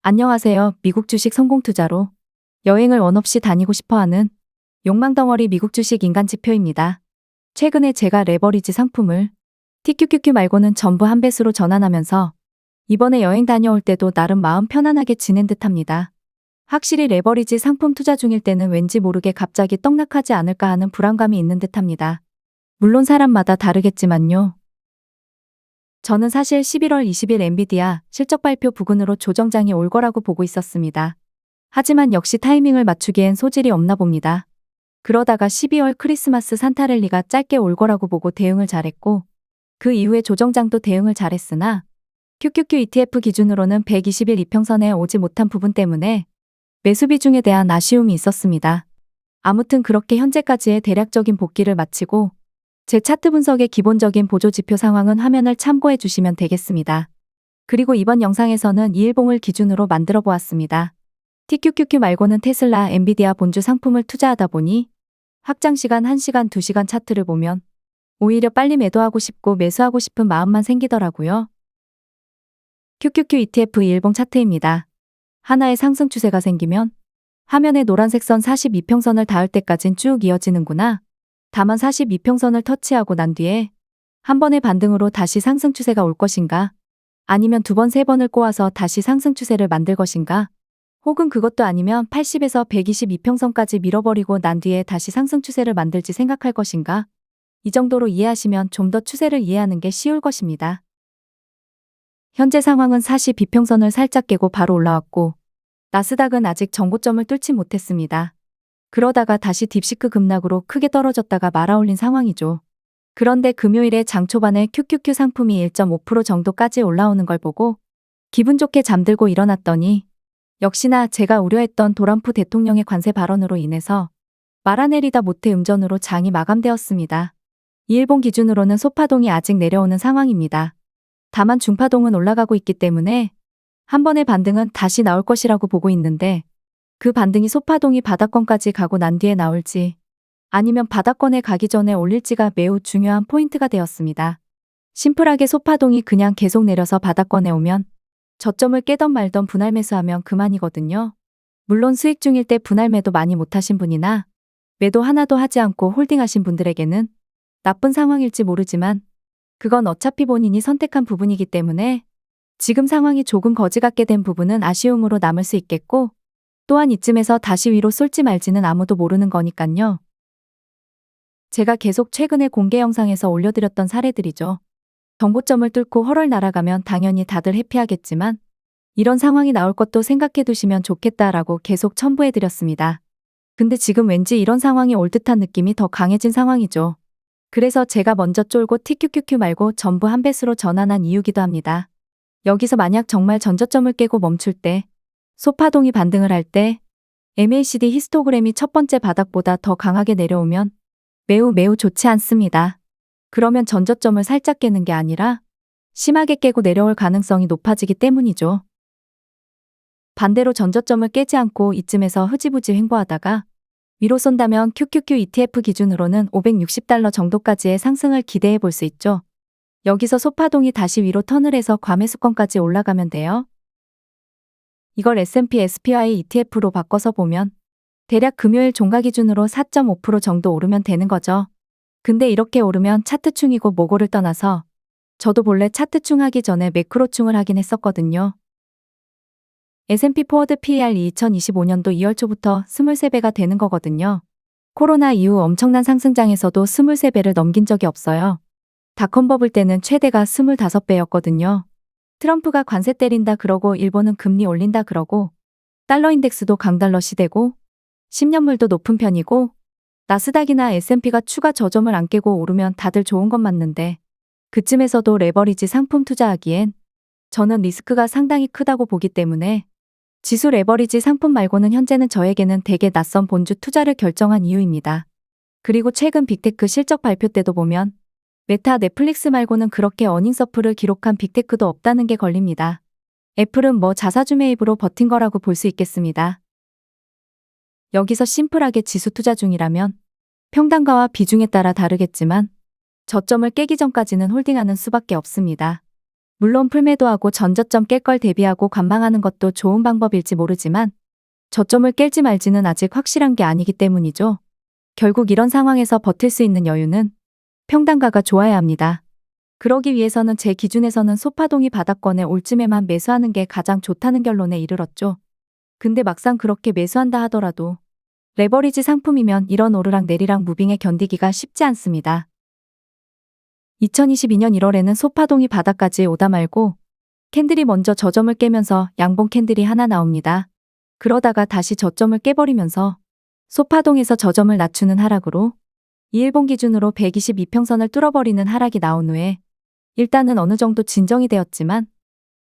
안녕하세요. 미국 주식 성공 투자로 여행을 원 없이 다니고 싶어하는 욕망덩어리 미국 주식 인간지표입니다. 최근에 제가 레버리지 상품을 TQQQ 말고는 전부 한 배수로 전환하면서 이번에 여행 다녀올 때도 나름 마음 편안하게 지낸 듯합니다. 확실히 레버리지 상품 투자 중일 때는 왠지 모르게 갑자기 떡락하지 않을까 하는 불안감이 있는 듯합니다. 물론 사람마다 다르겠지만요. 저는 사실 11월 20일 엔비디아 실적 발표 부근으로 조정장이 올 거라고 보고 있었습니다. 하지만 역시 타이밍을 맞추기엔 소질이 없나 봅니다. 그러다가 12월 크리스마스 산타랠리가 짧게 올 거라고 보고 대응을 잘했고, 그 이후에 조정장도 대응을 잘했으나 QQQ ETF 기준으로는 120일 이평선에 오지 못한 부분 때문에 매수 비중에 대한 아쉬움이 있었습니다. 아무튼 그렇게 현재까지의 대략적인 복귀를 마치고 제 차트 분석의 기본적인 보조 지표 상황은 화면을 참고해 주시면 되겠습니다. 그리고 이번 영상에서는 이일봉을 기준으로 만들어 보았습니다. TQQQ 말고는 테슬라, 엔비디아 본주 상품을 투자하다 보니 확장 시간 1시간, 2시간 차트를 보면 오히려 빨리 매도하고 싶고 매수하고 싶은 마음만 생기더라고요. QQQ ETF 이일봉 차트입니다. 하나의 상승 추세가 생기면 화면의 노란색 선 42평선을 닿을 때까진 쭉 이어지는구나. 다만 42평선을 터치하고 난 뒤에 한 번의 반등으로 다시 상승 추세가 올 것인가? 아니면 두 번, 세 번을 꼬아서 다시 상승 추세를 만들 것인가? 혹은 그것도 아니면 80에서 122평선까지 밀어버리고 난 뒤에 다시 상승 추세를 만들지 생각할 것인가? 이 정도로 이해하시면 좀 더 추세를 이해하는 게 쉬울 것입니다. 현재 상황은 42평선을 살짝 깨고 바로 올라왔고 나스닥은 아직 전고점을 뚫지 못했습니다. 그러다가 다시 딥시크 급락으로 크게 떨어졌다가 말아올린 상황이죠. 그런데 금요일에 장 초반에 QQQ 상품이 1.5% 정도까지 올라오는 걸 보고 기분 좋게 잠들고 일어났더니 역시나 제가 우려했던 도란프 대통령의 관세 발언으로 인해서 말아내리다 못해 음전으로 장이 마감되었습니다. 이일봉 기준으로는 소파동이 아직 내려오는 상황입니다. 다만 중파동은 올라가고 있기 때문에 한 번의 반등은 다시 나올 것이라고 보고 있는데 그 반등이 소파동이 바닥권까지 가고 난 뒤에 나올지 아니면 바닥권에 가기 전에 올릴지가 매우 중요한 포인트가 되었습니다. 심플하게 소파동이 그냥 계속 내려서 바닥권에 오면 저점을 깨던 말던 분할 매수하면 그만이거든요. 물론 수익 중일 때 분할 매도 많이 못하신 분이나 매도 하나도 하지 않고 홀딩하신 분들에게는 나쁜 상황일지 모르지만 그건 어차피 본인이 선택한 부분이기 때문에 지금 상황이 조금 거지 같게 된 부분은 아쉬움으로 남을 수 있겠고 또한 이쯤에서 다시 위로 쏠지 말지는 아무도 모르는 거니깐요. 제가 계속 최근에 공개 영상에서 올려드렸던 사례들이죠. 정고점을 뚫고 헐헐 날아가면 당연히 다들 해피하겠지만 이런 상황이 나올 것도 생각해 두시면 좋겠다라고 계속 첨부해드렸습니다. 근데 지금 왠지 이런 상황이 올 듯한 느낌이 더 강해진 상황이죠. 그래서 제가 먼저 쫄고 TQQQ 말고 전부 한 배수로 전환한 이유기도 합니다. 여기서 만약 정말 전저점을 깨고 멈출 때 소파동이 반등을 할 때 MACD 히스토그램이 첫 번째 바닥보다 더 강하게 내려오면 매우 좋지 않습니다. 그러면 전저점을 살짝 깨는 게 아니라 심하게 깨고 내려올 가능성이 높아지기 때문이죠. 반대로 전저점을 깨지 않고 이쯤에서 흐지부지 횡보하다가 위로 쏜다면 QQQ ETF 기준으로는 $560 정도까지의 상승을 기대해 볼 수 있죠. 여기서 소파동이 다시 위로 턴을 해서 과매수권까지 올라가면 돼요. 이걸 S&P SPY ETF로 바꿔서 보면 대략 금요일 종가 기준으로 4.5% 정도 오르면 되는 거죠. 근데 이렇게 오르면 차트충이고 모고를 떠나서 저도 본래 차트충 하기 전에 매크로충을 하긴 했었거든요. S&P 포워드 PER이 2025년도 2월 초부터 23배가 되는 거거든요. 코로나 이후 엄청난 상승장에서도 23배를 넘긴 적이 없어요. 닷컴 버블 때는 최대가 25배였거든요. 트럼프가 관세 때린다 그러고 일본은 금리 올린다 그러고 달러 인덱스도 강달러 시대고 10년물도 높은 편이고 나스닥이나 S&P가 추가 저점을 안 깨고 오르면 다들 좋은 건 맞는데 그쯤에서도 레버리지 상품 투자하기엔 저는 리스크가 상당히 크다고 보기 때문에 지수 레버리지 상품 말고는 현재는 저에게는 되게 낯선 본주 투자를 결정한 이유입니다. 그리고 최근 빅테크 실적 발표 때도 보면 메타, 넷플릭스 말고는 그렇게 어닝서프를 기록한 빅테크도 없다는 게 걸립니다. 애플은 뭐 자사주 매입으로 버틴 거라고 볼 수 있겠습니다. 여기서 심플하게 지수 투자 중이라면 평단가와 비중에 따라 다르겠지만 저점을 깨기 전까지는 홀딩하는 수밖에 없습니다. 물론 풀매도하고 전저점 깰 걸 대비하고 관망하는 것도 좋은 방법일지 모르지만 저점을 깰지 말지는 아직 확실한 게 아니기 때문이죠. 결국 이런 상황에서 버틸 수 있는 여유는 평단가가 좋아야 합니다. 그러기 위해서는 제 기준에서는 소파동이 바닥권에 올 쯤에만 매수하는 게 가장 좋다는 결론에 이르렀죠. 근데 막상 그렇게 매수한다 하더라도 레버리지 상품이면 이런 오르락 내리락 무빙에 견디기가 쉽지 않습니다. 2022년 1월에는 소파동이 바닥까지 오다 말고 캔들이 먼저 저점을 깨면서 양봉 캔들이 하나 나옵니다. 그러다가 다시 저점을 깨버리면서 소파동에서 저점을 낮추는 하락으로 2일봉 기준으로 122평선을 뚫어버리는 하락이 나온 후에 일단은 어느 정도 진정이 되었지만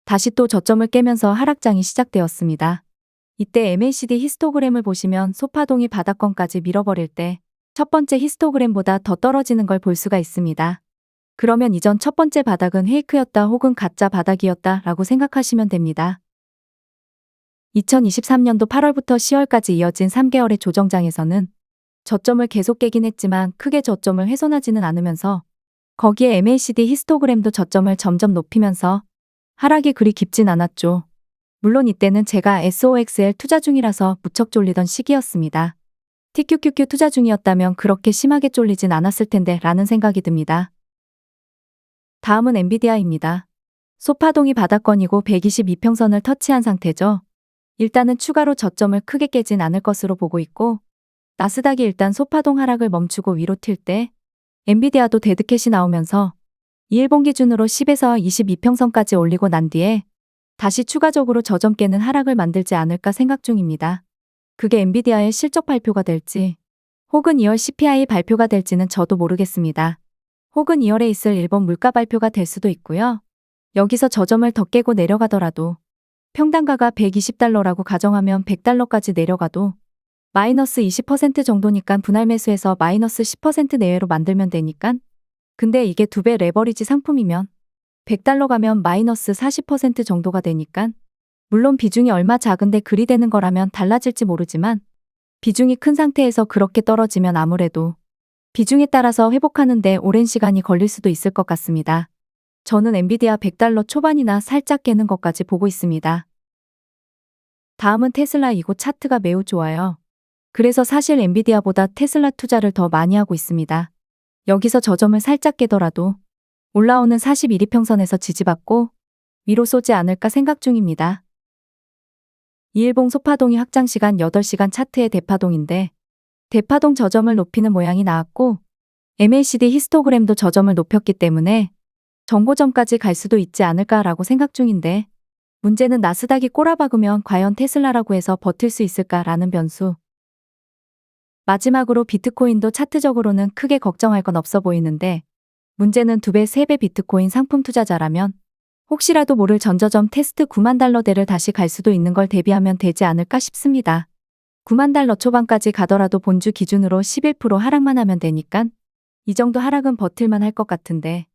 다시 또 저점을 깨면서 하락장이 시작되었습니다. 이때 MACD 히스토그램을 보시면 소파동이 바닥권까지 밀어버릴 때 첫 번째 히스토그램보다 더 떨어지는 걸 볼 수가 있습니다. 그러면 이전 첫 번째 바닥은 페이크였다 혹은 가짜 바닥이었다 라고 생각하시면 됩니다. 2023년도 8월부터 10월까지 이어진 3개월의 조정장에서는 저점을 계속 깨긴 했지만 크게 저점을 훼손하지는 않으면서 거기에 MACD 히스토그램도 저점을 점점 높이면서 하락이 그리 깊진 않았죠. 물론 이때는 제가 SOXL 투자 중이라서 무척 쫄리던 시기였습니다. TQQQ 투자 중이었다면 그렇게 심하게 쫄리진 않았을 텐데 라는 생각이 듭니다. 다음은 엔비디아입니다. 소파동이 바닥권이고 122평선을 터치한 상태죠. 일단은 추가로 저점을 크게 깨진 않을 것으로 보고 있고 나스닥이 일단 소파동 하락을 멈추고 위로 튈 때 엔비디아도 데드캣이 나오면서 2일봉 기준으로 10에서 22평선까지 올리고 난 뒤에 다시 추가적으로 저점 깨는 하락을 만들지 않을까 생각 중입니다. 그게 엔비디아의 실적 발표가 될지 혹은 2월 CPI 발표가 될지는 저도 모르겠습니다. 혹은 2월에 있을 일본 물가 발표가 될 수도 있고요. 여기서 저점을 더 깨고 내려가더라도 평단가가 120달러라고 가정하면 100달러까지 내려가도 마이너스 20% 정도니까 분할 매수해서 마이너스 10% 내외로 만들면 되니까. 근데 이게 2배 레버리지 상품이면 100달러 가면 마이너스 40% 정도가 되니까. 물론 비중이 얼마 작은데 그리 되는 거라면 달라질지 모르지만 비중이 큰 상태에서 그렇게 떨어지면 아무래도 비중에 따라서 회복하는데 오랜 시간이 걸릴 수도 있을 것 같습니다. 저는 엔비디아 100달러 초반이나 살짝 깨는 것까지 보고 있습니다. 다음은 테슬라. 이곳 차트가 매우 좋아요. 그래서 사실 엔비디아보다 테슬라 투자를 더 많이 하고 있습니다. 여기서 저점을 살짝 깨더라도 올라오는 41이평선에서 지지받고 위로 쏘지 않을까 생각 중입니다. 2일봉 소파동이 확장시간 8시간 차트의 대파동인데 대파동 저점을 높이는 모양이 나왔고 MACD 히스토그램도 저점을 높였기 때문에 정고점까지 갈 수도 있지 않을까라고 생각 중인데 문제는 나스닥이 꼬라박으면 과연 테슬라라고 해서 버틸 수 있을까라는 변수. 마지막으로 비트코인도 차트적으로는 크게 걱정할 건 없어 보이는데 문제는 2배, 3배 비트코인 상품 투자자라면 혹시라도 모를 전저점 테스트 9만 달러대를 다시 갈 수도 있는 걸 대비하면 되지 않을까 싶습니다. 9만 달러 초반까지 가더라도 본주 기준으로 11% 하락만 하면 되니까 이 정도 하락은 버틸만 할 것 같은데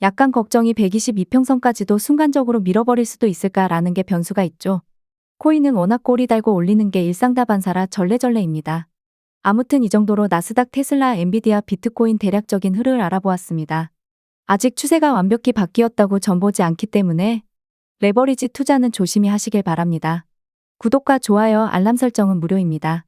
약간 걱정이 122평선까지도 순간적으로 밀어버릴 수도 있을까라는 게 변수가 있죠. 코인은 워낙 꼬리 달고 올리는 게 일상다반사라 절레절레입니다. 아무튼 이 정도로 나스닥, 테슬라, 엔비디아, 비트코인 대략적인 흐름을 알아보았습니다. 아직 추세가 완벽히 바뀌었다고 전보지 않기 때문에 레버리지 투자는 조심히 하시길 바랍니다. 구독과 좋아요, 알람 설정은 무료입니다.